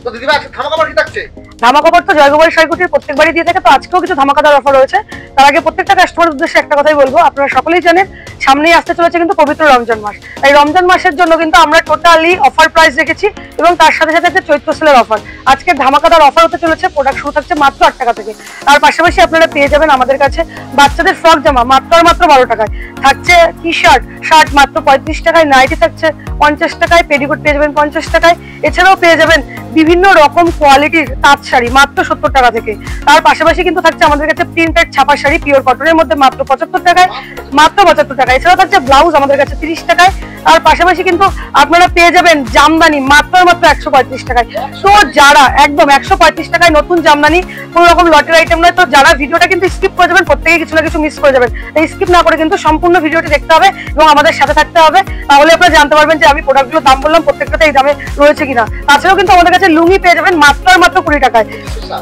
তো দিদিভাই আজকে ধামাকা অফার কি থাকছে? ধামাকা অফার তো জয়গোপাল শাড়িকুটির প্রত্যেকবারই দিয়ে থাকে, তো আজকেও কিছু ধামাকাদার অফার রয়েছে। তার আগে প্রত্যেকটা কাস্টমারের উদ্দেশ্যে একটা কথাই বলবো, আপনারা সকলেই জানেন সামনেই আসতে চলেছে কিন্তু পবিত্র রমজান মাস। এই রমজান মাসের জন্য কিন্তু আমরা টোটালি অফার প্রাইস রেখেছি এবং তার সাথে সাথে একটা চৈত্র সেলের অফার। আজকে ধামাকাদার অফার হতে চলেছে, প্রোডাক্ট শুরু থাকছে মাত্র 8 টাকা থেকে। তার পাশাপাশি আপনারা পেয়ে যাবেন আমাদের কাছে বাচ্চাদের ফ্রক জামা মাত্র 12 টাকায়, থাকছে টি শার্ট মাত্র 35 টাকায়, নাইটি থাকছে 50 টাকায়, পেটিকোট পেয়ে যাবেন 50 টাকায়। এছাড়াও পেয়ে যাবেন বিভিন্ন রকম কোয়ালিটির তাঁত শাড়ি মাত্র 70 টাকা থেকে। তার পাশাপাশি কিন্তু থাকছে আমাদের কাছে প্রিন্টেড ছাপা শাড়ি পিওর কটনের মধ্যে মাত্র 75 টাকায়, মাত্র 75 টাকা। এছাড়াও থাকছে ব্লাউজ আমাদের কাছে 30 টাকায়। আর পাশাপাশি কিন্তু আপনারা পেয়ে যাবেন জামদানি মাত্র 135 টাকায়। তো যারা একদম 135 টাকায় নতুন জামদানি, কোনো রকম লটের আইটেম নয়, তো যারা ভিডিওটা কিন্তু স্কিপ করে যাবেন প্রত্যেকে কিছু না কিছু মিস করে যাবেন। এই স্কিপ না করে কিন্তু সম্পূর্ণ ভিডিওটি দেখতে হবে এবং আমাদের সাথে থাকতে হবে, তাহলে আপনারা জানতে পারবেন যে আমি প্রোডাক্টগুলোর দাম বললাম প্রত্যেকটাতে এই দামে রয়েছে কিনা। তাছাড়াও কিন্তু আমাদের কাছে লুঙ্গি পেয়ে যাবেন মাত্র 20 টাকায়,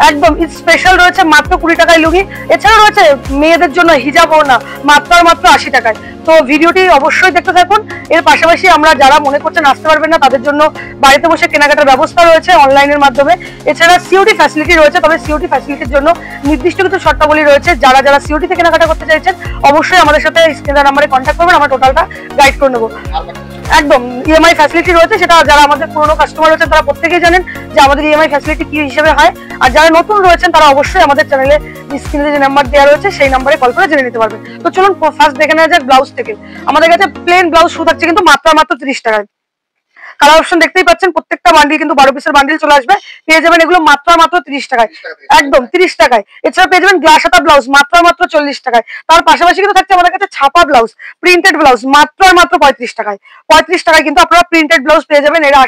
একদম স্পেশাল রয়েছে মাত্র 20 টাকায় লুঙ্গি। এছাড়াও রয়েছে মেয়েদের জন্য হিজাব ওড়না মাত্র 80 টাকায়। তো ভিডিওটি অবশ্যই দেখতে থাকুন। এর পাশাপাশি আমরা যারা মনে করছেন আসতে পারবেন না তাদের জন্য বাড়িতে বসে কেনাকাটার ব্যবস্থা রয়েছে অনলাইনের মাধ্যমে। এছাড়া সিওটি ফ্যাসিলিটি রয়েছে, তবে সিওটি ফ্যাসিলিটির জন্য নির্দিষ্ট কিছু শর্তাবলী রয়েছে। যারা যারা সিওটিতে কেনাকাটা করতে চাইছেন অবশ্যই আমাদের সাথে স্ক্রিনের নাম্বারে কন্ট্যাক্ট করবেন, আমরা টোটালটা গাইড করে নেবো। একদম ইএমআই ফ্যাসিলিটি রয়েছে, সেটা যারা আমাদের পুরনো কাস্টমার রয়েছেন তারা প্রত্যেকেই জানেন যে আমাদের ইএমআই ফ্যাসিলিটি কি হিসেবে হয়। আর যারা নতুন রয়েছেন তারা অবশ্যই আমাদের চ্যানেলে স্ক্রিনে যে নাম্বার দেওয়া রয়েছে সেই নাম্বারে কল করে জেনে নিতে পারবেন। তো চলুন ফার্স্ট দেখে নেওয়া যাক ব্লাউজ থেকে। আমাদের কাছে প্লেন ব্লাউজ শুরু থাকছে কিন্তু মাত্র 30 টাকায়। কালার অপশন দেখতেই পাচ্ছেন, প্রত্যেকটা বান্ডিল কিন্তু 12 পিসের বান্ডিল চলে আসবে। পেয়ে যাবেন এগুলো মাত্র 30 টাকায়, একদম 30 টাকায়। এছাড়া পেয়ে যাবেন গ্লাস হাতা ব্লাউজ মাত্র 40 টাকায়। তার পাশাপাশি কিন্তু থাকছে আমাদের কাছে ছাপা ব্লাউজ, প্রিন্টেড ব্লাউজ মাত্র 35 টাকায়। 35 টাকায় কিন্তু আপনারা প্রিন্টেড ব্লাউজ পেয়ে যাবেন। এরা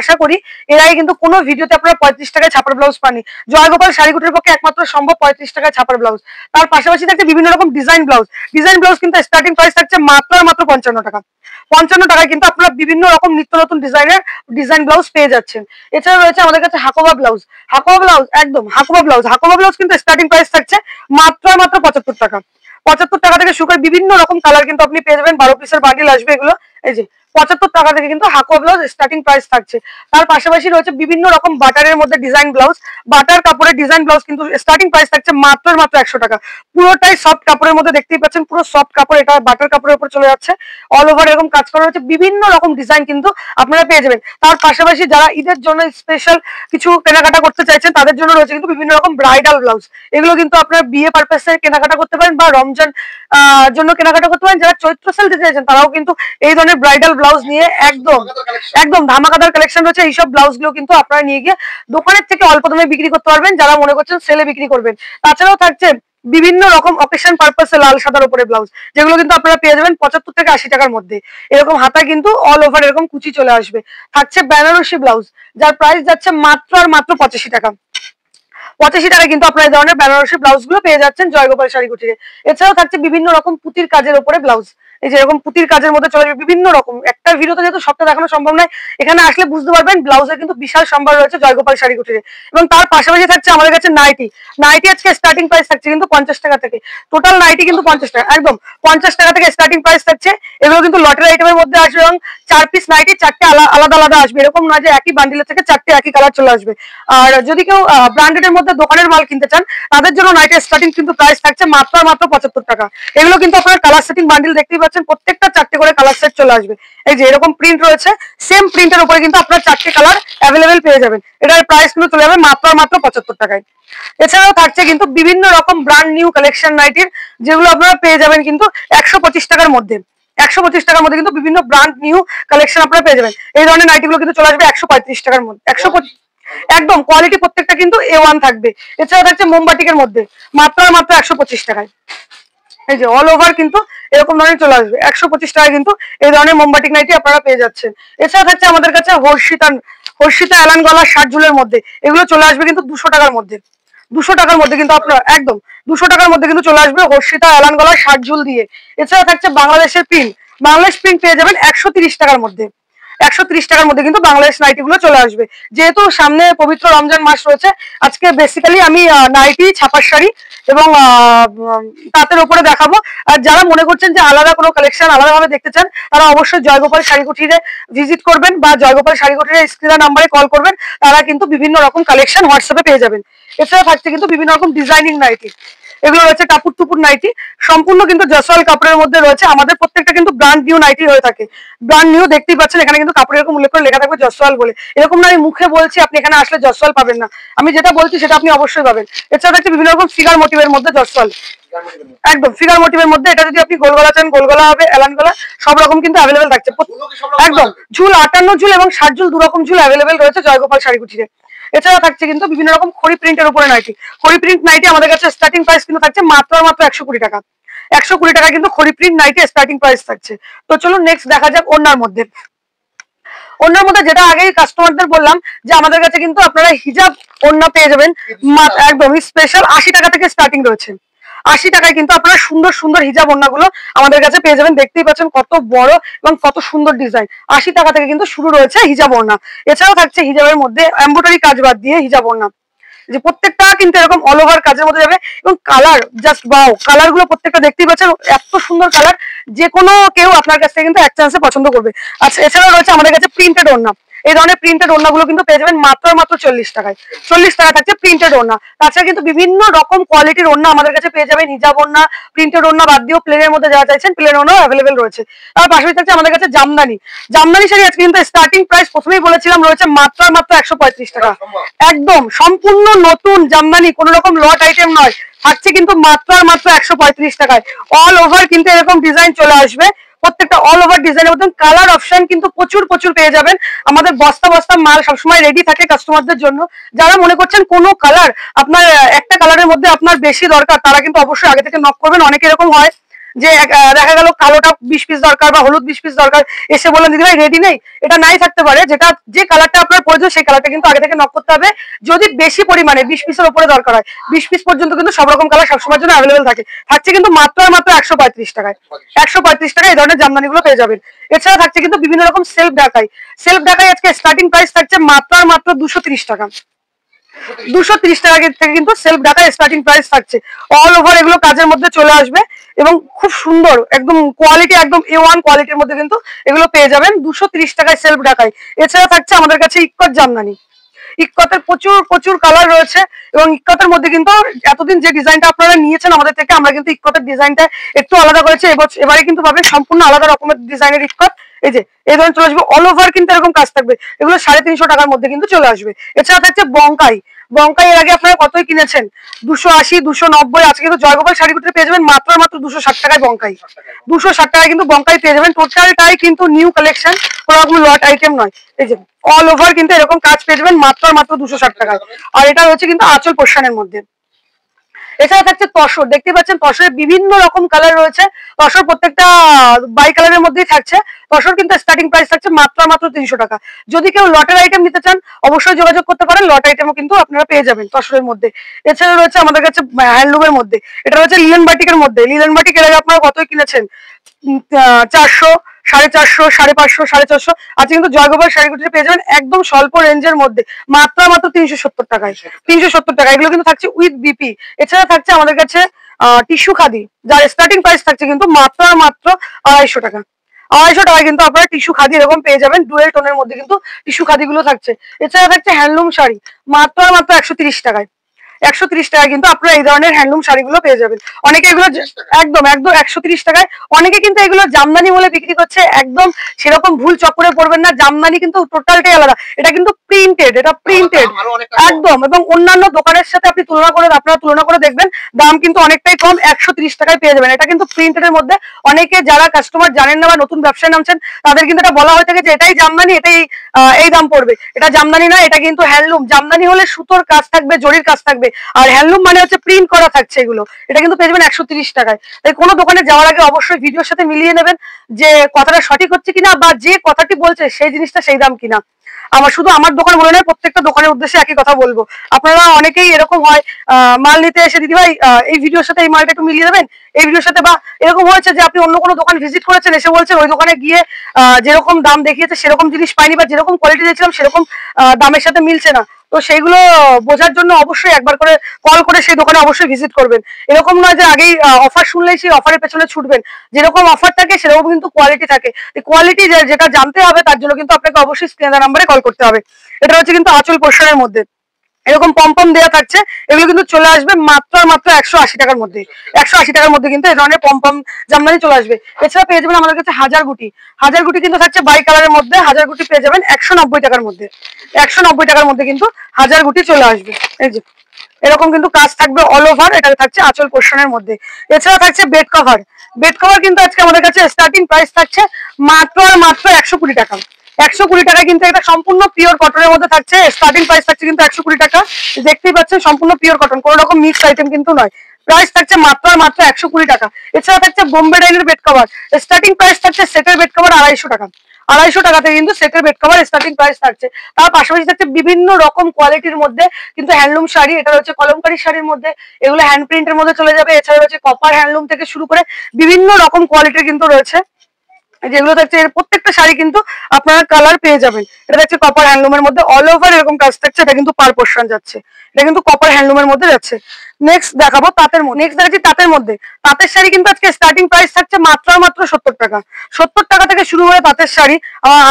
আশা করি এর আগে কিন্তু কোনো ভিডিওতে আপনারা 35 টাকায় ছাপার ব্লাউজ পাননি। জয়গোপাল শাড়িকুটির পক্ষে একমাত্র সম্ভব 35 টাকায় ছাপার ব্লাউজ। তার পাশাপাশি থাকছে বিভিন্ন রকম ডিজাইন ব্লাউজ কিন্তু স্টার্টিং প্রাইস থাকছে মাত্র 55 টাকা। 55 টাকায় কিন্তু আপনারা বিভিন্ন রকম নিত্য নতুন ডিজাইন ব্লাউজ পেয়ে যাচ্ছেন। এছাড়া রয়েছে আমাদের কাছে হাকোবা ব্লাউজ, একদম হাকোবা ব্লাউজ কিন্তু স্টার্টিং প্রাইস থাকছে মাত্র 75 টাকা। 75 টাকা থেকে শুরু করে বিভিন্ন রকম কালার কিন্তু আপনি পেয়ে যাবেন। 12 পিসের বান্ডিল আসবে এগুলো, এই যে 75 টাকা থেকে কিন্তু হাকোয়া ব্লাউজ স্টার্টিং প্রাইস থাকছে। তার পাশাপাশি রয়েছে বিভিন্ন রকম বাটারের মধ্যে ডিজাইন ব্লাউজ, বাটার কাপড়ের ডিজাইন ব্লাউজ কিন্তু স্টার্টিং প্রাইস থাকছে মাত্র 100 টাকা। পুরোটাই সফট কাপড়ের মধ্যে দেখতেই পাচ্ছেন, পুরো সফট কাপড়, এটা বাটার কাপড়ের উপর চলে যাচ্ছে, অল ওভার এরকম কাজ করা রয়েছে, বিভিন্ন রকম ডিজাইন কিন্তু আপনারা পেয়ে যাবেন। তার পাশাপাশি যারা ঈদের জন্য স্পেশাল কিছু কেনাকাটা করতে চাইছেন তাদের জন্য রয়েছে কিন্তু বিভিন্ন রকম ব্রাইডাল ব্লাউজ। এগুলো কিন্তু আপনারা বিয়ে পারপাসে কেনাকাটা করতে পারেন বা রমজান জন্য কেনাকাটা করতে পারেন। যারা চৈত্র সেল দিতে চাইছেন তারাও কিন্তু এই ধরনের ব্রাইডাল ব্লাউজ নিয়ে একদম ধামাকাদার কালেকশন রয়েছে। এইসব ব্লাউজ গুলো কিন্তু আপনারা নিয়ে গিয়ে দোকানের থেকে অল্প দামে বিক্রি করতে পারবেন যারা মনে করছেন সেলে বিক্রি করবেন। তাছাড়াও থাকছে বিভিন্ন রকম অকেশন পারপাসে লাল সাদার উপরে ব্লাউজ, যেগুলো কিন্তু আপনারা পেয়ে যাবেন 75 থেকে 80 টাকার মধ্যে। এরকম হাতা কিন্তু অল ওভার এরকম কুচি চলে আসবে। থাকছে বেনারসি ব্লাউজ, যার প্রাইস যাচ্ছে মাত্র 85 টাকা। 85 টাকায় কিন্তু আপনারা এই ধরনের বেনারসি ব্লাউজ গুলো পেয়ে যাচ্ছেন জয়গোপাল শাড়িকুটিরে। এছাড়াও থাকছে বিভিন্ন রকম পুঁতির কাজের উপরে ব্লাউজ, এই যে এরকম পুঁতির কাজের মধ্যে চলে যাবে বিভিন্ন রকম। একটা ভিডিওতে যেহেতু সবটা দেখানো সম্ভব নয়, এখানে আসলে বুঝতে পারবেন ব্লাউজের কিন্তু বিশাল সম্ভার রয়েছে জয়গোপাল শাড়িকুটিরে। এবং তার পাশাপাশি থাকছে আমাদের কাছে নাইটি আজকে স্টার্টিং প্রাইস থাকছে কিন্তু 50 টাকা থেকে। টোটাল নাইটি কিন্তু 50 টাকা, একদম 50 টাকা থেকে স্টার্টিং প্রাইস থাকছে। এগুলো কিন্তু লটের আইটেমের মধ্যে আসবে এবং 4 পিস নাইটি 4টে আলাদা আলাদা আসবে, এরকম নয় যে একই বান্ডিলের থেকে 4টে একই কালার চলে আসবে। আর যদি কেউ ব্র্যান্ডেডের মধ্যে দোকানের মাল কিনতে চান তাদের জন্য নাইটের স্টার্টিং কিন্তু প্রাইস থাকছে মাত্র 75 টাকা। এগুলো কিন্তু আপনারা কালার সেটিং বান্ডিল দেখতেই পাচ্ছেন, প্রত্যেকটা 4টে করে কালার সেট চলে আসবে। এই যে এরকম প্রিন্ট রয়েছে, সেম প্রিন্টের উপরে কিন্তু আপনারা 4টে কালার অ্যাভেলেবেল পেয়ে যাবেন। এটার প্রাইস কিন্তু চলে যাবে মাত্র 75 টাকায়। এছাড়াও থাকছে কিন্তু বিভিন্ন রকম ব্র্যান্ড নিউ কালেকশন নাইটির, যেগুলো আপনারা পেয়ে যাবেন কিন্তু 125 টাকার মধ্যে। 125 টাকার মধ্যে কিন্তু বিভিন্ন ব্র্যান্ড নিউ কালেকশন আপনারা পেয়ে যাবেন। এই ধরনের নাইটিগুলো কিন্তু চলে আসবে 135 টাকার মধ্যে। একদম কোয়ালিটি প্রত্যেকটা কিন্তু A1 থাকবে। এছাড়া থাকছে মোমবাটিকের মধ্যে মাত্র 125 টাকায়। এই যে অল ওভার কিন্তু এরকম ধরনের চলে আসবে 125 টাকায় কিন্তু এই ধরনের মোমবাটিক নাইটি আপনারা পেয়ে যাচ্ছেন। এছাড়া থাকছে আমাদের কাছে হর্ষিতা এলান গলা শার্ট ঝুলের মধ্যে, এগুলো চলে আসবে কিন্তু 200 টাকার মধ্যে। 200 টাকার মধ্যে কিন্তু আপনারা একদম 200 টাকার মধ্যে কিন্তু চলে আসবে হর্ষিতা এলান গলা শার্ট ঝুল দিয়ে। এছাড়া থাকছে বাংলাদেশ প্রিন্ট পেয়ে যাবেন 130 টাকার মধ্যে। 130 টাকার মধ্যে কিন্তু বাংলাদেশ নাইটি গুলো চলে আসবে। যেহেতু সামনে পবিত্র রমজান মাস রয়েছে, আজকে বেসিক্যালি আমি নাইটি ছাপার শাড়ি এবং তাঁতের উপরে দেখাবো। আর যারা মনে করছেন যে আলাদা কোনো কালেকশন আলাদাভাবে দেখতে চান, তারা অবশ্যই জয়গোপাল শাড়িকুঠিরে ভিজিট করবেন বা জয়গোপাল শাড়িকুঠিরে স্ক্রিনের নাম্বারে কল করবেন, তারা কিন্তু বিভিন্ন রকম কালেকশন হোয়াটসঅ্যাপে পেয়ে যাবেন। এছাড়া থাকছে কিন্তু বিভিন্ন রকম ডিজাইনিং নাইটি, এগুলো রয়েছে কাপড় টুপুর নাইটি, সম্পূর্ণ কিন্তু জসওয়াল কাপড়ের মধ্যে রয়েছে। আমাদের প্রত্যেকটা কিন্তু ব্র্যান্ড নিউ নাইটি হয়ে থাকে, ব্র্যান্ড নিউ দেখতেই পাচ্ছেন, এখানে কিন্তু কাপড় এরকম উল্লেখ করে লেখা থাকবে জসওয়াল বলে। এরকম না আমি মুখে বলছি আপনি এখানে আসলে জসওয়াল পাবেন না, আমি যেটা বলছি সেটা আপনি অবশ্যই পাবেন। এছাড়া থাকছে বিভিন্ন রকম ফিগার মোটিভের মধ্যে জসওয়াল, একদম ফিগার মোটিভের মধ্যে। এটা যদি আপনি গোলগলা চান গোলগলা হবে, এলান গলা সব রকম কিন্তু অ্যাভেলেবেল থাকছে। একদম ঝুল 58 ঝুল এবং 60 ঝুল দুরকম ঝুল অ্যাভেলেবেল রয়েছে জয়গোপাল শাড়িকুঠিরে। এছাড়া থাকছে কিন্তু বিভিন্ন রকম খড়ি প্রিন্টের উপরে নাইটি। খড়ি প্রিন্ট নাইটি আমাদের কাছে স্টার্টিং প্রাইস কিন্তু থাকছে মাত্র 120 টাকা। 120 টাকা কিন্তু খড়ি প্রিন্ট নাইটি স্টার্টিং প্রাইস থাকছে। তো চলুন নেক্সট দেখা যাক ওড়নার মধ্যে। ওড়নার মধ্যে যেটা আগেই কাস্টমারদের বললাম যে আমাদের কাছে কিন্তু আপনারা হিজাব ওড়না পেয়ে যাবেন একদমই স্পেশাল 80 টাকা থেকে স্টার্টিং রয়েছে। 80 টাকায় কিন্তু আপনারা সুন্দর সুন্দর হিজাব ওড়নাগুলো আমাদের কাছে পেয়ে যাবেন। দেখতেই পাচ্ছেন কত বড় এবং কত সুন্দর ডিজাইন। 80 টাকা থেকে কিন্তু শুরু রয়েছে হিজাব ওড়না। এছাড়াও থাকছে হিজাবের মধ্যে এমব্রয়ডারি কাজ বাদ দিয়ে হিজাব ওড়না, যে প্রত্যেকটা কিন্তু এরকম অল ওভার কাজের মধ্যে যাবে। এবং কালার জাস্ট বাও, কালার গুলো প্রত্যেকটা দেখতেই পাচ্ছেন এত সুন্দর কালার, যে কোনো কেউ আপনার কাছ থেকে কিন্তু এক চান্সে পছন্দ করবে। আচ্ছা এছাড়াও রয়েছে আমাদের কাছে প্রিন্টেড ওড়না। এই ধরনের প্রিন্টেড ওড়নাগুলো কিন্তু পেয়ে যাবেন মাত্র 40 টাকায়। 40 টাকা থাকছে প্রিন্টেড ওড়না। তাছাড়া কিন্তু বিভিন্ন রকম কোয়ালিটির ওড়না আমাদের কাছে পেয়ে যাবেন। হিজাব ওড়না, প্রিন্টেড ওড়না বাদ দিয়েও প্লেনের মধ্যে যারা চাইছেন প্লেন ওড়নাও অ্যাভেলেবেল রয়েছে। তার পাশাপাশি থাকছে আমাদের কাছে জামদানি। জামদানি শাড়ি আজকে কিন্তু স্টার্টিং প্রাইস প্রথমেই বলেছিলাম রয়েছে মাত্র 135 টাকা। একদম সম্পূর্ণ নতুন জামদানি, কোনো রকম লট আইটেম নয়, থাকছে কিন্তু মাত্র 135 টাকায়। অল ওভার কিন্তু এরকম ডিজাইন চলে আসবে, প্রত্যেকটা অল ওভার ডিজাইনের মতন কালার অপশন কিন্তু প্রচুর প্রচুর পেয়ে যাবেন। আমাদের বস্তা বস্তা মাল সবসময় রেডি থাকে কাস্টমারদের জন্য। যারা মনে করছেন কোনো কালার আপনার একটা কালারের মধ্যে আপনার বেশি দরকার, তারা কিন্তু অবশ্যই আগে থেকে নক করবেন। অনেকে এরকম হয় যে দেখা গেল কালোটা 20 পিস দরকার বা হলুদ 20 পিস দরকার, এসে বললেন দিদি ভাই রেডি নেই, এটা নাই থাকতে পারে। যেটা যে কালারটা আপনার প্রয়োজন সেই কালারটা কিন্তু আগে থেকে নক করতে হবে। যদি বেশি পরিমাণে 20 পিসের উপরে দরকার হয়, 20 পিস পর্যন্ত কিন্তু সব রকম কালার সবসময়ের জন্য অ্যাভেলেবেল থাকে। থাকছে কিন্তু মাত্র 135 টাকায়। 135 টাকায় এই ধরনের জামদানিগুলো পেয়ে যাবেন। এছাড়া থাকছে কিন্তু বিভিন্ন রকম সেলফ ঢাকাই। সেলফ ঢাকাই আজকে স্টার্টিং প্রাইস থাকছে মাত্র 230 টাকা। 230 টাকা থেকে কিন্তু সেলফ ঢাকায় স্টার্টিং প্রাইস থাকছে। অল ওভার এগুলো কাজের মধ্যে চলে আসবে এবং খুব সুন্দর একদম কোয়ালিটি, একদম A1 কোয়ালিটির মধ্যে কিন্তু এগুলো পেয়ে যাবেন 230 টাকায় সেলফ ঢাকায়। এছাড়া থাকছে আমাদের কাছে ইক্কত জামদানি। ইক্কতের প্রচুর প্রচুর কালার রয়েছে এবং ইক্কতের মধ্যে কিন্তু এতদিন যে ডিজাইনটা আপনারা নিয়েছেন আমাদের থেকে, আমরা কিন্তু ইক্কতের ডিজাইনটা একটু আলাদা করেছি। এবারে কিন্তু পাবেন সম্পূর্ণ আলাদা রকমের ডিজাইনের ইক্কত। এই যে এই ধরনের চলে আসবে, অল ওভার কিন্তু এরকম কাজ থাকবে। এগুলো 350 টাকার মধ্যে কিন্তু চলে আসবে। এছাড়া থাকছে বঙ্কাই। বঙ্কাই এর আগে আপনারা কতই কিনেছেন, 280, 290। আজকে কিন্তু জয়গোপাল শাড়িকুঠিতে পেয়ে যাবেন মাত্র 260 টাকায় বঙ্কাই। 260 টাকায় কিন্তু বঙ্কাই পেয়ে যাবেন। টোটালটাই কিন্তু নিউ কালেকশন, কোনো রকম লট আইটেম নয়। এই যে অল ওভার কিন্তু এরকম কাজ পেয়ে যাবেন মাত্র 260 টাকায়। আর এটা হচ্ছে কিন্তু আঁচল পোর্শনের মধ্যে। এছাড়া থাকছে তসর, দেখতে পাচ্ছেন তসরের বিভিন্ন রকম কালার রয়েছে। তসর প্রত্যেকটা বাই কালারের মধ্যেই থাকছে। তসর কিন্তু স্টার্টিং প্রাইস থাকছে মাত্র 300 টাকা। যদি কেউ লটের আইটেম নিতে চান অবশ্যই যোগাযোগ করতে পারেন, লট আইটেমও কিন্তু আপনারা পেয়ে যাবেন তসরের মধ্যে। এছাড়া রয়েছে আমাদের কাছে হ্যান্ডলুমের মধ্যে, এটা রয়েছে লিলেন বাটিকের মধ্যে। লিলেন বাটিক এর আগে আপনারা কতই কিনেছেন, 400, 450, 550, 450। আজকে কিন্তু জয়গোপাল শাড়িকুঠিতে পেয়ে যাবেন একদম স্বল্প রেঞ্জের মধ্যে মাত্র 370 টাকায়। 370 টাকা। এগুলো কিন্তু থাকছে উইথ বিপি। এছাড়া থাকছে আমাদের কাছে টিস্যু খাদি, যার স্টার্টিং প্রাইস থাকছে কিন্তু মাত্র 250 টাকা। 250 টাকায় কিন্তু আপনারা টিস্যু খাদি এরকম পেয়ে যাবেন। ডুয়েল টোনের মধ্যে কিন্তু টিস্যু খাদি গুলো থাকছে। এছাড়া থাকছে হ্যান্ডলুম শাড়ি মাত্র 130 টাকায়। 130 টাকায় কিন্তু আপনারা এই ধরনের হ্যান্ডলুম শাড়িগুলো পেয়ে যাবেন। অনেকে এগুলো একদম 130 টাকায়। অনেকে কিন্তু এগুলো জামদানি বলে বিক্রি করছে, একদম সেরকম ভুল চক্করে পড়বেন না। জামদানি কিন্তু টোটালটাই আলাদা, এটা কিন্তু প্রিন্টেড, এটা প্রিন্টেড একদম। এবং অন্যান্য দোকানের সাথে আপনি আপনারা তুলনা করে দেখবেন, দাম কিন্তু অনেকটাই কম। 130 টাকায় পেয়ে যাবেন। এটা কিন্তু প্রিন্টেডের মধ্যে। অনেকে যারা কাস্টমার জানেন না বা নতুন ব্যবসায় নামছেন তাদের কিন্তু এটা বলা হয়ে থাকে যে এটাই জামদানি, এটাই এই দাম পড়বে। এটা জামদানি না, এটা কিন্তু হ্যান্ডলুম। জামদানি হলে সুতোর কাজ থাকবে, জরির কাজ থাকবে, আর হ্যান্ডলুম মানে হচ্ছে প্রিন্ট করা থাকছে এগুলো। এটা কিন্তু পেয়ে যাবেন 130 টাকায়। তাই কোনো দোকানে যাওয়ার আগে অবশ্যই ভিডিওর সাথে মিলিয়ে নেবেন যে কথাটা সঠিক হচ্ছে কিনা, বা যে কথাটি বলছে সেই জিনিসটা সেই দাম কিনা। আমার শুধু আমার দোকান বলে নয়, প্রত্যেকটা দোকানের উদ্দেশ্যে একই কথা বলবো। আপনারা অনেকেই এরকম হয় মাল নিতে এসে দিদি ভাই এই ভিডিওর সাথে এই মালটা একটু মিলিয়ে দেবেন, এই ভিডিওর সাথে। বা এরকম হয়েছে যে আপনি অন্য কোনো দোকান ভিজিট করেছেন, এসে বলছেন ওই দোকানে গিয়ে যেরকম দাম দেখিয়েছে সেরকম জিনিস পাইনি, বা যেরকম কোয়ালিটি দিয়েছিলাম সেরকম দামের সাথে মিলছে না। তো সেইগুলো বোঝার জন্য অবশ্যই একবার করে কল করে সেই দোকানে অবশ্যই ভিজিট করবেন। এরকম নয় যে আগেই অফার শুনলেই সেই অফারের পেছনে ছুটবেন। যেরকম অফার থাকে সেরকম কিন্তু কোয়ালিটি থাকে। কোয়ালিটি যেটা জানতে হবে তার জন্য কিন্তু আপনাকে অবশ্যই স্ক্রিনে দেওয়া নাম্বারে কল করতে হবে। এটা হচ্ছে কিন্তু আঁচল পোর্শনের মধ্যে এরকম পম্পম দেওয়া থাকছে, এগুলো কিন্তু চলে আসবে মাত্র আর মাত্র 180 টাকার মধ্যে। 180 টাকার মধ্যে কিন্তু এই ধরনের পম্পম জামদানি চলে আসবে। এছাড়া পেয়ে যাবেন আমাদের কাছে হাজার গুটি। হাজার গুটি কিন্তু থাকছে বাই কালারের মধ্যে, হাজার গুটি পেয়ে যাবেন 190 টাকার মধ্যে। 190 টাকার মধ্যে কিন্তু হাজার গুটি চলে আসবে। এই যে এরকম কিন্তু কাজ থাকবে অল ওভার, এটা থাকছে আঁচল পোর্শনের মধ্যে। এছাড়া থাকছে বেড কভার। বেড কভার কিন্তু আজকে আমাদের কাছে স্টার্টিং প্রাইস থাকছে মাত্র আর মাত্র 120 টাকা। 120 টাকায় কিন্তু এটা সম্পূর্ণ পিওর কটনের মধ্যে থাকছে। স্টার্টিং প্রাইস থাকছে কিন্তু 120 টাকা। দেখতেই পাচ্ছেন সম্পূর্ণ পিওর কটন, কোনো রকম মিক্স আইটেম কিন্তু নয়। প্রাইস থাকছে মাত্র আর মাত্র 120 টাকা। এছাড়া থাকছে Bombay Dyeing bed cover. Starting price থাকছে সেটের বেড কভার 250 টাকা। 250 টাকাতে কিন্তু সেটের বেড কভার স্টার্টিং প্রাইস থাকছে। তার পাশাপাশি থাকছে বিভিন্ন রকম কোয়ালিটির মধ্যে কিন্তু হ্যান্ডলুম শাড়ি। এটা হচ্ছে কলমকারী শাড়ির মধ্যে, এগুলো হ্যান্ড প্রিন্টের মধ্যে চলে যাবে। এছাড়া রয়েছে কপার হ্যান্ডলুম থেকে শুরু করে বিভিন্ন রকম কোয়ালিটির কিন্তু রয়েছে। যেগুলো থাকছে এর প্রত্যেকটা শাড়ি কিন্তু আপনারা কালার পেয়ে যাবেন। এটা থাকছে কপার হ্যান্ডলুমের মধ্যে অল ওভার এরকম কাজ থাকছে। এটা কিন্তু পার পোর্শন যাচ্ছে, এটা কিন্তু কপার হ্যান্ডলুমের মধ্যে যাচ্ছে। নেক্সট দেখাবো তাঁতের মধ্যে। নেক্সট দেখাচ্ছি তাঁতের মধ্যে। তাঁতের শাড়ি কিন্তু আজকে স্টার্টিং প্রাইস থাকছে মাত্র মাত্র 70 টাকা। 70 টাকা থেকে শুরু হয়ে তাঁতের শাড়ি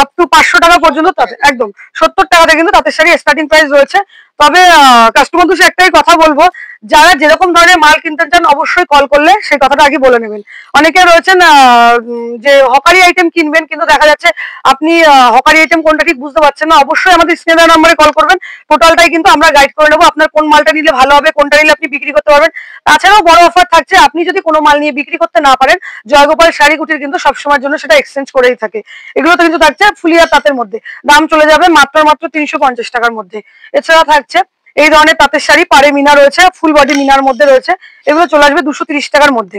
আপ টু 500 টাকা পর্যন্ত একদম 70 টাকাতে কিন্তু তাঁতের শাড়ি স্টার্টিং প্রাইস রয়েছে। তবে কাস্টমার তো একটাই কথা বলবো, যারা যেরকম ধরনের মাল কিনতে চান অবশ্যই কল করলে সেই কথাটা আগে বলে নেবেন। অনেকে রয়েছেন যে হকারি আইটেম কিনবেন, কিন্তু দেখা যাচ্ছে আপনি হকারি আইটেম কোনটা ঠিক বুঝতে পারছেন না, অবশ্যই আমাদের স্ক্রিনে দেওয়া নম্বরে কল করবেন। টোটালটাই কিন্তু আমরা গাইড করে নেবো আপনার কোন মালটা নিলে ভালো হবে, কোনটা নিলে আপনি বিক্রি করতে পারবেন। তাছাড়াও বড় অফার থাকছে, আপনি যদি কোনো মাল নিয়ে বিক্রি করতে না পারেন, জয়গোপাল শাড়ি কুটির কিন্তু সবসময়ের জন্য সেটা এক্সচেঞ্জ করেই থাকে। এগুলো তো কিন্তু থাকছে ফুলিয়া তাঁতের মধ্যে, দাম চলে যাবে মাত্র মাত্র 350 টাকার মধ্যে। এছাড়া থাকছে এই ধরনের তাঁতের শাড়ি, পাড়ে মিনা রয়েছে, ফুল বডি মিনার মধ্যে রয়েছে, এগুলো চলে আসবে 230 টাকার মধ্যে।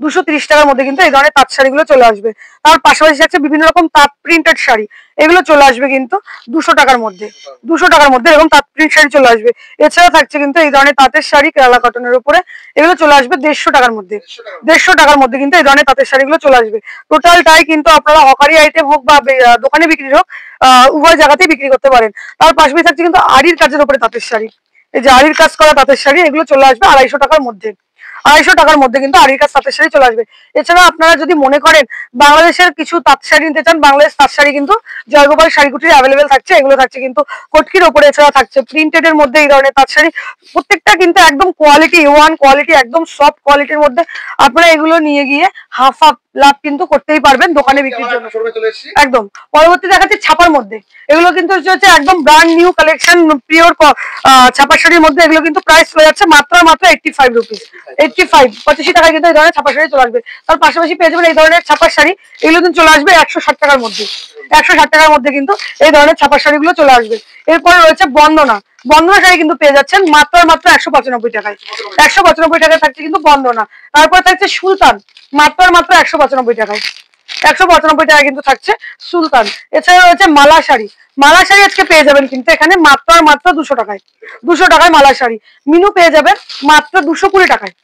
230 টাকার মধ্যে কিন্তু এই ধরনের তাঁত শাড়িগুলো চলে আসবে। তার পাশাপাশি থাকছে বিভিন্ন রকম তাঁত প্রিন্টেড শাড়ি, এগুলো চলে আসবে কিন্তু 200 টাকার মধ্যে। 200 টাকার মধ্যে এরকম তাঁত প্রিন্ট শাড়ি চলে আসবে। এছাড়া থাকছে কিন্তু এই ধরনের তাঁতের শাড়ি কেরালা কটনের উপরে, এগুলো চলে আসবে 150 টাকার মধ্যে। 150 টাকার মধ্যে কিন্তু এই ধরনের তাঁতের শাড়িগুলো চলে আসবে। টোটালটাই কিন্তু আপনারা হকারি আইটেম হোক বা দোকানে বিক্রি হোক, উভয় জায়গাতেই বিক্রি করতে পারেন। তার পাশাপাশি থাকছে কিন্তু আড়ির কাজের উপরে তাঁতের শাড়ি, এই যে আড়ির কাজ করা তাঁতের শাড়ি, এগুলো চলে আসবে 250 টাকার মধ্যে। 250 টাকার মধ্যে কিন্তু আড়ির কাজ তাঁতের শাড়ি চলে আসবে। এছাড়া আপনারা যদি মনে করেন বাংলাদেশের কিছু তাঁত শাড়ি নিতে চান, বাংলাদেশ তাঁত শাড়ি কিন্তু জয়গোপাল শাড়ি কুটির অ্যাভেলেবেল থাকছে। এগুলো থাকছে কিন্তু কটকির ওপরে। এছাড়া থাকছে প্রিন্টেড এর মধ্যে এই ধরনের তাঁত শাড়ি, প্রত্যেকটা কিন্তু একদম কোয়ালিটি ওয়ান কোয়ালিটি, একদম সফট কোয়ালিটির মধ্যে। আপনারা এগুলো নিয়ে গিয়ে হাফ হাফ লাভ কিন্তু করতেই পারবেন দোকানে বিক্রির জন্য। একদম পরবর্তী দেখাচ্ছে ছাপার মধ্যে। এগুলো কিন্তু হচ্ছে একদম ব্র্যান্ড নিউ কালেকশন, পিওর ছাপা শাড়ির মধ্যে। এগুলো কিন্তু প্রাইস চলে যাচ্ছে মাত্র মাত্র 85 রুপিস। 85 85 টাকায় কিন্তু এই ধরনের ছাপা শাড়ি চলে আসবে। তার পাশাপাশি পেয়ে যাবেন এই ধরনের ছাপার শাড়ি, এগুলো কিন্তু চলে আসবে 160 টাকার মধ্যে। 160 টাকার মধ্যে কিন্তু এই ধরনের ছাপার শাড়িগুলো চলে আসবে। এরপরে রয়েছে বন্দনা। বন্দনা শাড়ি কিন্তু পেয়ে যাচ্ছেন মাত্র মাত্র 195 টাকায়। 195 টাকায় থাকছে কিন্তু বন্দনা। তারপর থাকছে সুলতান, মাত্র মাত্র 195 টাকায়। 195 টাকা কিন্তু থাকছে সুলতান। এছাড়া রয়েছে মালা শাড়ি। মালা শাড়ি আজকে পেয়ে যাবেন কিন্তু এখানে মাত্র আর মাত্র 200 টাকায়। 200 টাকায় মালা শাড়ি। মিনু পেয়ে যাবেন মাত্র 220 টাকায়।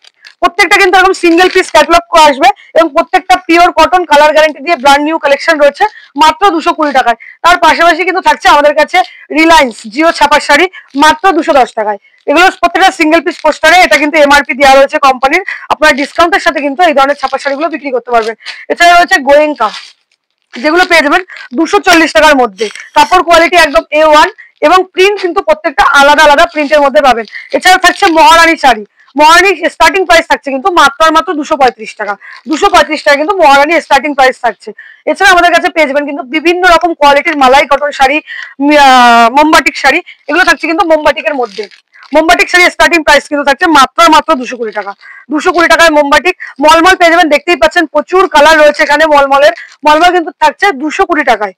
প্রত্যেকটা কিন্তু এরকম সিঙ্গেল পিস ক্যাটালগ আসবে এবং প্রত্যেকটা পিওর কটন, কালার গ্যারান্টি দিয়ে ব্র্যান্ড নিউ কালেকশন রয়েছে মাত্র 220 টাকায়। তার পাশাপাশি কিন্তু থাকছে আমাদের কাছে রিলায়েন্স জিও ছাপার শাড়ি মাত্র 210 টাকায়। এগুলো প্রত্যেকটা সিঙ্গেল পিস পোস্টারে, এটা কিন্তু এমআরপি দেওয়া রয়েছে কোম্পানির। আপনারা ডিসকাউন্টের সাথে কিন্তু এই ধরনের ছাপার শাড়িগুলো বিক্রি করতে পারবেন। এছাড়া রয়েছে গোয়েঙ্কা, যেগুলো পেয়ে যাবেন 240 টাকার মধ্যে। কাপড় কোয়ালিটি একদম A1 এবং প্রিন্ট কিন্তু প্রত্যেকটা আলাদা আলাদা প্রিন্টের মধ্যে পাবেন। এছাড়া থাকছে মহারানী শাড়ি। মহারানী স্টার্টিং প্রাইস থাকছে কিন্তু মাত্র আর মাত্র 235 টাকা। 235 টাকা কিন্তু মহারানী স্টার্টিং প্রাইস থাকছে। এছাড়া আমাদের কাছে পেয়ে যাবেন কিন্তু বিভিন্ন রকম কোয়ালিটির মালাই কটন শাড়ি, মোমবাটিক শাড়ি, এগুলো থাকছে কিন্তু মোমবাটিকের মধ্যে। মোমবাটিক শাড়ি স্টার্টিং প্রাইস কিন্তু থাকছে মাত্র মাত্র 220 টাকা। 220 টাকায় মোমবাটিক। মলমল পেয়ে যাবেন, দেখতেই পাচ্ছেন প্রচুর কালার রয়েছে এখানে মলমলের। মলমল কিন্তু থাকছে 220 টাকায়।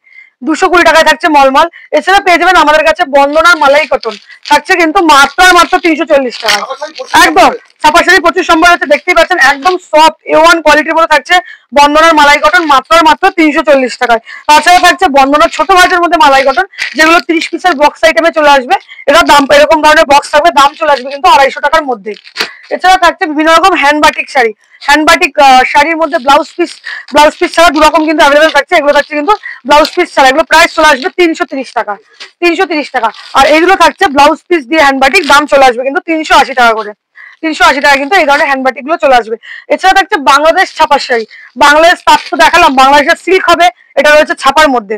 220 টাকায় থাকছে মলমল। এছাড়া পেয়ে যাবেন আমাদের কাছে বন্দনার মালাই কটন, থাকছে কিন্তু মাত্র আর মাত্র 340 টাকা। একদম ছাপা শাড়ি প্রচুর সম্ভার আছে, দেখতেই পাচ্ছেন একদম সফট A1 কোয়ালিটির মধ্যে থাকছে বন্দনার মালাই কটন মাত্র 340 টাকায়। তাছাড়া থাকছে বন্দনার ছোট ভাজের মধ্যে মালাই কটন, যেগুলো 30 পিসের বক্স আইটেমে চলে আসবে। এটা দাম এরকম ধরনের বক্স থাকবে, দাম চলে আসবে কিন্তু 250 টাকার মধ্যে। এছাড়া থাকছে বিভিন্ন রকম hand batik sari, hand batik শাড়ির মধ্যে ব্লাউজ পিস ছাড়া দু রকম কিন্তু অ্যাভেলেবেল থাকছে। এগুলো থাকছে কিন্তু ব্লাউজ পিস ছাড়া, এগুলো প্রাইস চলে আসবে 330 টাকা, 330 টাকা। আর এইগুলো থাকছে ব্লাউজ পিস দিয়ে হ্যান্ড বাটিক, দাম চলে আসবে কিন্তু 380 টাকা করে, 380 টাকা কিন্তু এই ধরনের হ্যান্ড বাটিক গুলো চলে আসবে। এছাড়া থাকছে বাংলাদেশ ছাপার শাড়ি, বাংলাদেশ তাঁত তো দেখালাম, বাংলাদেশের সিল্ক হবে, এটা রয়েছে ছাপার মধ্যে।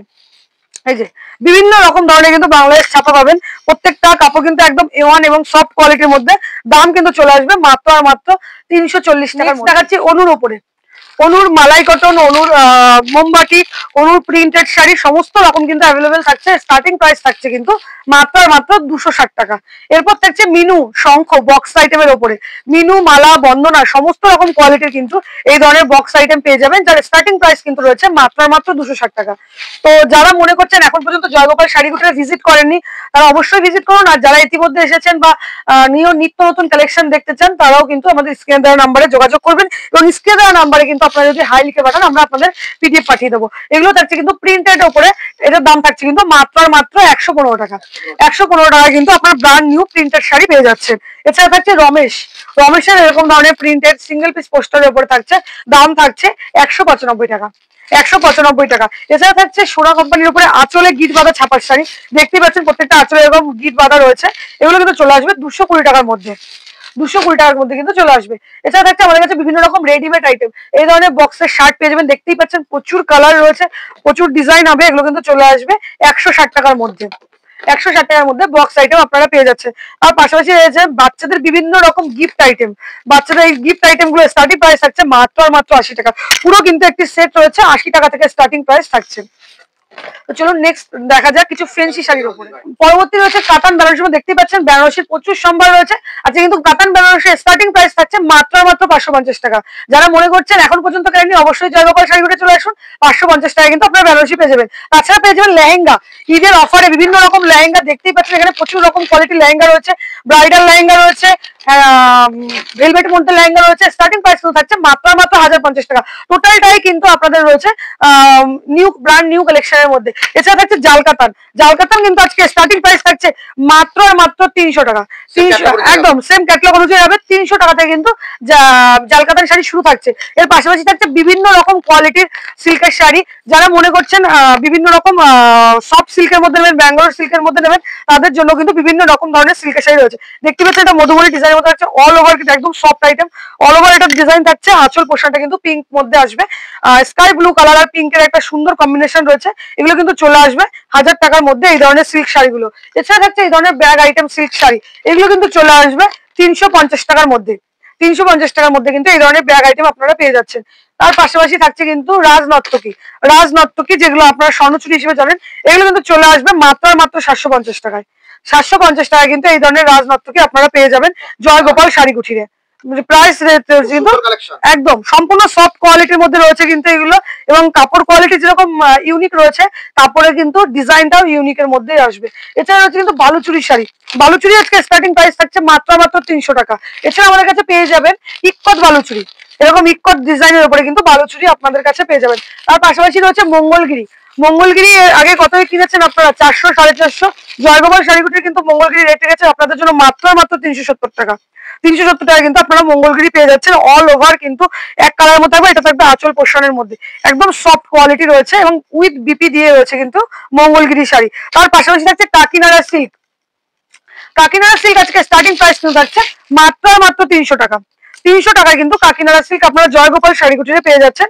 এই যে বিভিন্ন রকম ধরনের কিন্তু বাংলাদেশ ছাপা পাবেন, প্রত্যেকটা কাপড় কিন্তু একদম A1 এবং সফট কোয়ালিটির মধ্যে, দাম কিন্তু চলে আসবে মাত্র আর মাত্র 340 টাকা। দেখাচ্ছি অনুর উপরে, অনুর মালাই কটন, অনুর মোমবাটি, অনুর প্রিন্টেড শাড়ি সমস্ত রকম কিন্তু অ্যাভেলেবেল থাকছে। স্টার্টিং প্রাইস থাকছে কিন্তু মাত্র আর মাত্র 260 টাকা। এরপর থাকছে মিনু, শঙ্খ বক্স আইটেমের উপরে, মিনু, মালা, বন্দনা সমস্ত রকম কোয়ালিটির কিন্তু এই ধরনের বক্স আইটেম পেয়ে যাবেন, যার স্টার্টিং প্রাইস কিন্তু রয়েছে মাত্র আর মাত্র 260 টাকা। তো যারা মনে করছেন এখন পর্যন্ত জয়গোপাল শাড়িগুলো ভিজিট করেননি, তারা অবশ্যই ভিজিট করুন। আর যারা ইতিমধ্যে এসেছেন বা নিত্য নতুন কালেকশন দেখতে চান, তারাও কিন্তু আমাদের স্ক্রিনে দেওয়া নাম্বারে যোগাযোগ করবেন, এবং স্ক্রিনে দেওয়া নাম্বারে কিন্তু আপনারা যদি হাই লিখে পাঠান, আমরা আপনাদের PDF পাঠিয়ে দেবো। এগুলো থাকছে কিন্তু প্রিন্টেড উপরে, এটার দাম থাকছে কিন্তু মাত্র আর মাত্র 115 টাকা, 115 টাকা কিন্তু আপনার ব্র্যান্ড নিউ প্রিন্টেড শাড়ি পেয়ে যাচ্ছেন। এছাড়া থাকছে রমেশের এরকম ধরনের প্রিন্টেড সিঙ্গেল পিস পোস্টারের উপরে থাকছে, দাম থাকছে 195 টাকা, 195 টাকা। এছাড়া থাকছে সোনা কোম্পানির উপরে আঁচলে গিট বাঁধা ছাপার শাড়ি, দেখতে পাচ্ছেন প্রত্যেকটা আঁচলে এরকম গিট বাঁধা রয়েছে, এগুলো কিন্তু চলে আসবে 220 টাকার মধ্যে, 220 টাকার মধ্যে কিন্তু চলে আসবে। এছাড়া থাকছে আমাদের কাছে বিভিন্ন রকম রেডিমেড আইটেম, এই ধরনের বক্সের শার্ট পেয়ে যাবেন, দেখতেই পাচ্ছেন প্রচুর কালার রয়েছে, প্রচুর ডিজাইন হবে, এগুলো কিন্তু চলে আসবে 160 টাকার মধ্যে, 160 টাকার মধ্যে বক্স আইটেম আপনারা পেয়ে যাচ্ছে। আর পাশাপাশি রয়েছে বাচ্চাদের বিভিন্ন রকম গিফট আইটেম, বাচ্চাদের এই গিফট আইটেম গুলো স্টার্টিং প্রাইস থাকছে মাত্র আর মাত্র 80 টাকা। পুরো কিন্তু একটি সেট রয়েছে, 80 টাকা থেকে স্টার্টিং প্রাইস থাকছে। তো চলুন নেক্সট দেখা যাক কিছু ফ্যান্সি শাড়ির উপরে। পরবর্তী রয়েছে কাতান বেনারসি, দেখতেই পাচ্ছেন বেনারসির প্রচুর সম্ভার রয়েছে। আচ্ছা, কিন্তু কাতান বেনারসির স্টার্টিং প্রাইস থাকছে মাত্র মাত্র 550 টাকা। যারা মনে করছেন এখন পর্যন্ত কেনেননি, অবশ্যই জয়গোপাল শাড়িগুলো চলে আসুন, 550 টাকা কিন্তু আপনারা বেনারসি পেয়ে যাবেন। তাছাড়া পেয়ে যাবেন লেহেঙ্গা, ঈদের অফারে বিভিন্ন রকম লেহেঙ্গা, দেখতেই পাচ্ছেন এখানে প্রচুর রকম কোয়ালিটির লেহেঙ্গা রয়েছে, ব্রাইডাল লেহেঙ্গা রয়েছে, ভেলভেট মধ্যে লেহেঙ্গা রয়েছে, স্টার্টিং প্রাইস কিন্তু থাকছে মাত্র মাত্র 1050 টাকা। টোটালটাই কিন্তু আপনাদের রয়েছে নিউ ব্র্যান্ড নিউ কালেকশনের মধ্যে। এছাড়া থাকছে জালকাতান কিন্তু আজকে স্টার্টিং প্রাইস থাকছে মাত্র আর মাত্র 300 টাকা, 300 একদম সেম ক্যাটালগ অনুযায়ী হবে, 300 টাকা থেকে কিন্তু জালকাতান শাড়ি শুরু থাকছে। এর পাশাপাশি থাকছে বিভিন্ন রকম কোয়ালিটির সিল্কের শাড়ি, যারা মনে করছেন বিভিন্ন রকম সফট সিল্কের মধ্যে নেবেন, ব্যাঙ্গালোর সিল্কের মধ্যে নেবেন, তাদের জন্য কিন্তু বিভিন্ন রকম ধরনের সিল্কের শাড়ি রয়েছে। দেখতে পাচ্ছেন এটা মধুবনী ডিজাইনের মধ্যে থাকছে, অল ওভার কিন্তু একদম সফট আইটেম, অল ওভার এটা ডিজাইন থাকছে। আঁচল পোর্শনটা কিন্তু পিঙ্ক মধ্যে আসবে, স্কাই ব্লু কালার আর পিঙ্কের একটা সুন্দর কম্বিনেশন রয়েছে, এগুলো কিন্তু চলে আসবে 1000 টাকার মধ্যে এই ধরনের সিল্ক শাড়িগুলো। এছাড়া থাকছে এই ধরনের ব্যাগ আইটেম সিল্ক শাড়ি, এগুলো কিন্তু চলে আসবে 350 টাকার মধ্যে, 350 টাকার মধ্যে কিন্তু এই ধরনের ব্যাগ আইটেম আপনারা পেয়ে যাচ্ছেন। তার পাশাপাশি থাকছে কিন্তু রাজনর্তকী, যেগুলো আপনারা স্বর্ণচুরি হিসেবে জানেন, এগুলো কিন্তু চলে আসবে মাত্র মাত্র 750 টাকায়, 750 টাকা কিন্তু এই ধরনের রাজনর্তকী আপনারা পেয়ে যাবেন জয়গোপাল শাড়ি কুঠিরে। প্রাইস কিন্তু একদম সম্পূর্ণ সফট কোয়ালিটির মধ্যে রয়েছে কিন্তু এগুলো, এবং কাপড় কোয়ালিটি যেরকম ইউনিক রয়েছে, কাপড়ের কিন্তু ডিজাইনটাও ইউনিকের মধ্যেই আসবে। এছাড়া রয়েছে কিন্তু বালুচুরি শাড়ি, বালুচুরি আজকে স্টার্টিং প্রাইস থাকছে মাত্র মাত্র 300 টাকা। এছাড়া আমাদের কাছে পেয়ে যাবেন ইক্কত বালুচুরি, এরকম ইক্কত ডিজাইনের উপরে কিন্তু বালুচুরি আপনাদের কাছে পেয়ে যাবেন। তার পাশাপাশি রয়েছে মঙ্গলগিরি আগে কত কিনেছেন আপনারা, 400 450। জয়গোপাল শাড়িগুটির কিন্তু মঙ্গলগিরি রেটে গেছে আপনাদের জন্য মাত্র মাত্র 370 টাকা, 370 টাকা কিন্তু আপনারা মঙ্গলগিরি পেয়ে যাচ্ছেন। অল ওভার কিন্তু এক কালার মধ্যে থাকবে, এটা থাকবে আঁচল পোর্শনের মধ্যে, একদম সফট কোয়ালিটি রয়েছে এবং উইথ বিপি দিয়ে রয়েছে কিন্তু মঙ্গলগিরি শাড়ি। তার পাশাপাশি থাকছে কাকিনাড়া সিল্ক, আজকে স্টার্টিং প্রাইস কিন্তু থাকছে মাত্র মাত্র 300 টাকা, 300 টাকায় কিন্তু কাকিনাড়া সিল্ক আপনারা জয়গোপাল শাড়ি কুটিরে পেয়ে যাচ্ছেন।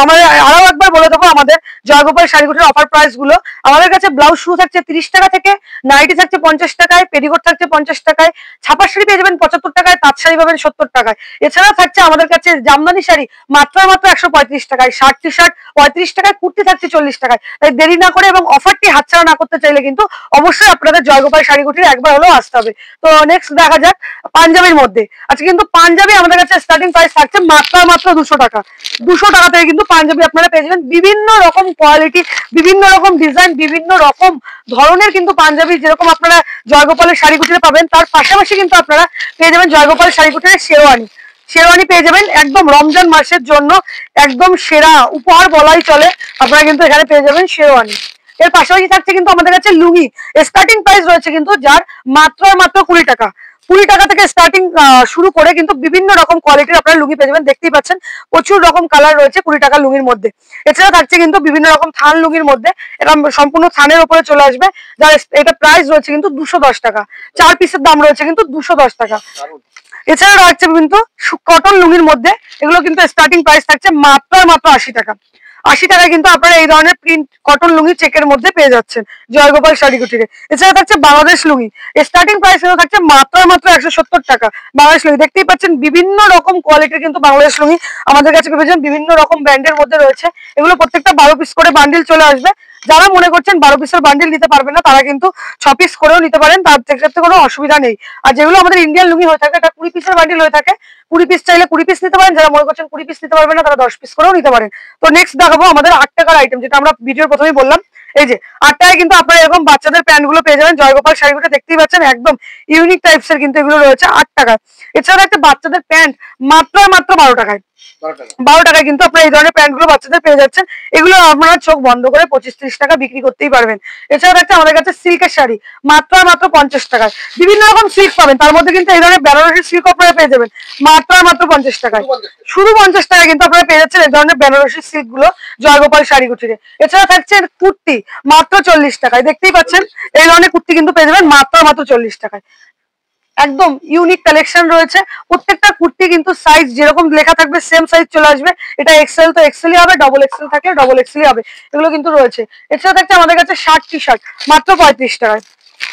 আমাদের আরো একবার বলে দেবো আমাদের জয়গোপাল শাড়িগুলোর অফার প্রাইস গুলো। আমাদের কাছে ব্লাউজ শুরু থাকছে 30 টাকা থেকে, নাইটি থাকছে 50 টাকায়, পেটিকোট থাকছে 50 টাকায়, ছাপার শাড়ি পেয়ে যাবেন 75 টাকায়, তাঁত শাড়ি পাবেন 70 টাকায়। এছাড়া থাকছে আমাদের কাছে জামদানি শাড়ি মাত্র মাত্র 135 টাকায়, শার্ট টি শার্ট 35 টাকায়, কুর্তি থাকছে 40 টাকায়। তাই দেরি না করে এবং অফারটি হাতছাড়া না করতে চাইলে কিন্তু অবশ্যই আপনাদের জয়গোপাল শাড়ি কুটির একবার হলেও আসতে হবে। তো নেক্সট দেখা যাক পাঞ্জাবির মধ্যে। আজকে কিন্তু পাঞ্জাবি আমাদের কাছে স্টার্টিং প্রাইস থাকছে মাত্র মাত্র 200 টাকা, 200 টাকা থেকে কিন্তু কিন্তু পাঞ্জাবি আপনারা পেয়ে যাবেন বিভিন্ন রকম কোয়ালিটি, বিভিন্ন রকম ডিজাইন, বিভিন্ন রকম ধরনের কিন্তু পাঞ্জাবি যেরকম আপনারা জয়গোপালের শাড়িকুটিরে পাবেন, তার পাশাপাশি কিন্তু আপনারা পেয়ে যাবেন জয়গোপাল শাড়িকুটিরে শেরওয়ানি পেয়ে যাবেন। একদম রমজান মাসের জন্য একদম সেরা উপহার বলাই চলে, আপনারা কিন্তু এখানে পেয়ে যাবেন শেরওয়ানি। এর পাশাপাশি থাকছে কিন্তু আমাদের কাছে লুঙ্গি, স্টার্টিং প্রাইস রয়েছে কিন্তু যার মাত্র 20 টাকা। 20 টাকা থেকে স্টার্টিং শুরু করে কিন্তু বিভিন্ন রকম কোয়ালিটির আপনারা লুঙ্গি পেয়ে যাবেন। দেখতেই পাচ্ছেন প্রচুর রকম কালার রয়েছে 20 টাকা লুঙ্গির মধ্যে। এছাড়া থাকছে কিন্তু বিভিন্ন রকম থান লুঙ্গির মধ্যে, এটা সম্পূর্ণ থানের উপরে চলে আসবে, যার এটা প্রাইস রয়েছে কিন্তু 210 টাকা। 4 পিসের দাম রয়েছে কিন্তু 210 টাকা। এছাড়া রয়েছে কিন্তু কটন লুঙ্গির মধ্যে, এগুলো কিন্তু স্টার্টিং প্রাইস থাকছে মাত্র 80 টাকা। 80 টাকায় কিন্তু আপনারা এই ধরনের প্রিন্ট কটন লুঙ্গি চেকের মধ্যে পেয়ে যাচ্ছেন জয়গোপাল শাড়িকুটিরে। এছাড়া থাকছে বাংলাদেশ লুঙ্গি, স্টার্টিং প্রাইস কিন্তু থাকছে মাত্র 170 টাকা। বাংলাদেশ লুঙ্গি দেখতেই পাচ্ছেন বিভিন্ন রকম কোয়ালিটির কিন্তু বাংলাদেশ লুঙ্গি আমাদের কাছে পেয়ে যাবেন, বিভিন্ন রকম ব্র্যান্ডের মধ্যে রয়েছে। এগুলো প্রত্যেকটা 12 পিস করে বান্ডিল চলে আসবে। যারা মনে করছেন 12 পিসের বান্ডিল নিতে পারবেন না, তারা কিন্তু 6 পিস করেও নিতে পারেন, তার ক্ষেত্রে কোনো অসুবিধা নেই। আর যেগুলো আমাদের ইন্ডিয়ান লুঙ্গি হয়ে থাকে, এটা 20 পিসের বান্ডিল হয়ে থাকে, 20 পিস চাইলে 20 পিস নিতে পারেন। যারা মনে করছেন 20 পিস নিতে পারবেন না, তারা 10 পিস করেও নিতে পারেন। তো নেক্সট দেখাবো আমাদের 8 টাকার আইটেম, যেটা আমরা ভিডিওর প্রথমেই বললাম। এই যে 8 টাকায় কিন্তু আপনারা এরকম বাচ্চাদের প্যান্ট গুলো পেয়ে যাবেন জয়গোপাল শাড়িগুলো, দেখতেই পাচ্ছেন একদম ইউনিক টাইপস এর কিন্তু এগুলো রয়েছে 8 টাকায়। এছাড়া একটা বাচ্চাদের প্যান্ট মাত্র 12 টাকায়। 12 টাকায় কিন্তু আপনারা এই ধরনের প্যান্ট গুলো বাচ্চাদের পেয়ে যাচ্ছেন। এগুলো আপনারা চোখ বন্ধ করে 25-30 টাকা বিক্রি করতেই পারবেন। এছাড়া একটা আমাদের কাছে সিল্কের শাড়ি মাত্র 50 টাকায়। বিভিন্ন রকম সিল্ক পাবেন, তার মধ্যে কিন্তু এই ধরনের বেনারসি সিল্ক আপনারা পেয়ে যাবেন মাত্র 50 টাকায়। শুধু 50 টাকায় কিন্তু আপনারা পেয়ে যাচ্ছেন এই ধরনের বেনারসি সিল্ক গুলো জয়গোপাল শাড়িকুটিরে। এছাড়া থাকছে কুর্তি মাত্র 40 টাকায়। দেখতেই পাচ্ছেন এই ধরনের কুর্তি কিন্তু পেয়ে যাবেন মাত্র 40 টাকায়। একদম ইউনিক কালেকশন রয়েছে। প্রত্যেকটা কুর্তি কিন্তু সাইজ যেরকম লেখা থাকবে সেম সাইজ চলে আসবে। এটা এক্সেল তো এক্সেলই হবে, ডবল এক্সেল থাকলে ডবল এক্সেলই হবে, এগুলো কিন্তু রয়েছে। এছাড়া থাকছে আমাদের কাছে শার্ট টি শার্ট মাত্র 35 টাকায়।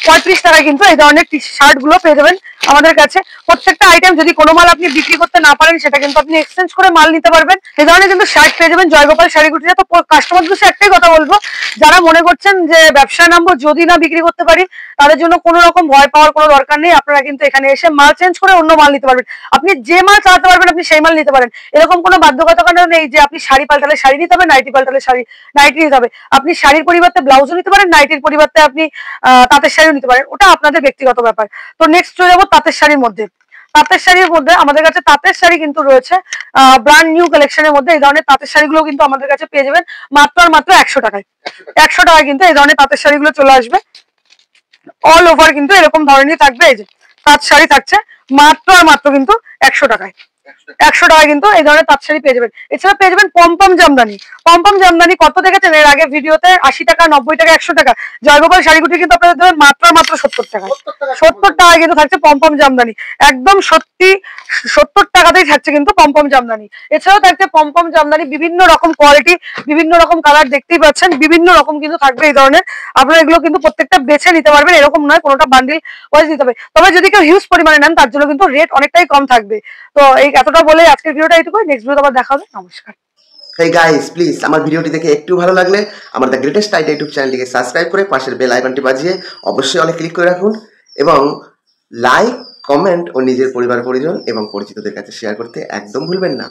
35 টাকায় কিন্তু এই ধরনের টি শার্ট গুলো পেয়ে যাবেন আমাদের কাছে। প্রত্যেকটা আইটেম যদি কোনো মাল আপনি বিক্রি করতে না পারেন, সেটা কিন্তু আপনি এক্সচেঞ্জ করে মাল নিতে পারবেন। এই ধরনের কিন্তু শার্ট পেয়ে যাবেন জয়গোপাল শাড়িকুটিতে। তো কাস্টমারদের কাছে একটাই কথা বলবো, যারা মনে করছেন যে ব্যবসায় নামবো যদি না বিক্রি করতে পারি, তাদের জন্য কোনো রকম ভয় পাওয়ার কোনো দরকার নেই। আপনারা কিন্তু এখানে এসে মাল চেঞ্জ করে অন্য মাল নিতে পারবেন। আপনি যে মাল চালাতে পারবেন আপনি সেই মাল নিতে পারেন, এরকম কোনো বাধ্যবাধকতা নেই যে আপনি শাড়ি পাল্টালে শাড়ি নিতে হবে, নাইটি পাল্টালে নাইটি নিতে হবে। আপনি শাড়ির পরিবর্তে ব্লাউজও নিতে পারেন, নাইটির পরিবর্তে আপনি তাঁতের শাড়িও নিতে পারেন, ওটা আপনাদের ব্যক্তিগত ব্যাপার। তো নেক্সট চলে যাবো তাঁতের শাড়ির মধ্যে। তাঁতের শাড়ির মধ্যে আমাদের কাছে তাঁতের শাড়ি কিন্তু রয়েছে ব্র্যান্ড নিউ কালেকশনের মধ্যে। এই ধরনের তাঁতের শাড়িগুলো কিন্তু আমাদের কাছে পেয়ে যাবেন মাত্র 100 টাকায়। 100 টাকায় কিন্তু এই ধরনের তাঁতের শাড়িগুলো চলে আসবে। অল ওভার কিন্তু এরকম ধরনের থাকবে। এই যে তাঁত শাড়ি থাকছে মাত্র কিন্তু 100 টাকায়। 100 টাকায় কিন্তু এই ধরনের তাঁত শাড়ি পেয়ে যাবেন। এছাড়া পেয়ে যাবেন পমপম জামদানি। পমপম জামদানি কত দেখেছেন এর আগে ভিডিওতে? 80 টাকা, 90 টাকা, 100 টাকা। জয়গোপাল শাড়িগুটি কিন্তু আপনাদের দেবেন মাত্র 70 টাকায়। 70 টাকায় কিন্তু থাকছে পমপম জামদানি, একদম সত্যি 70 টাকাতেই থাকছে কিন্তু পমপম জামদানি। এছাড়াও থাকছে পমপম জামদানি বিভিন্ন রকম কোয়ালিটি, বিভিন্ন রকম কালার, দেখতেই পাচ্ছেন বিভিন্ন রকম কিন্তু থাকবে এই ধরনের। আপনারা এগুলো কিন্তু প্রত্যেকটা বেছে নিতে পারবেন, এরকম নয় কোনোটা বান্ডিল ওয়াইজ নিতে হবে। তবে যদি কেউ হিউজ পরিমাণে নেন তার জন্য কিন্তু রেট অনেকটাই কম থাকবে। তো এই এতটা বলে আজকের ভিডিওটা এইটুকুই। নেক্সট ভিডিওতে আবার দেখা হবে। নমস্কার। হেই গাইস, প্লিজ আমার ভিডিওটি দেখে একটু ভালো লাগলে আমার দ্য গ্রেটেস্ট আইডিয়া ইউটিউব চ্যানেলটিকে সাবস্ক্রাইব করে পাশের বেল আইকনটি বাজিয়ে অবশ্যই অলে ক্লিক করে রাখুন এবং লাইক, কমেন্ট ও নিজের পরিবার পরিজন এবং পরিচিতদের কাছে শেয়ার করতে একদম ভুলবেন না।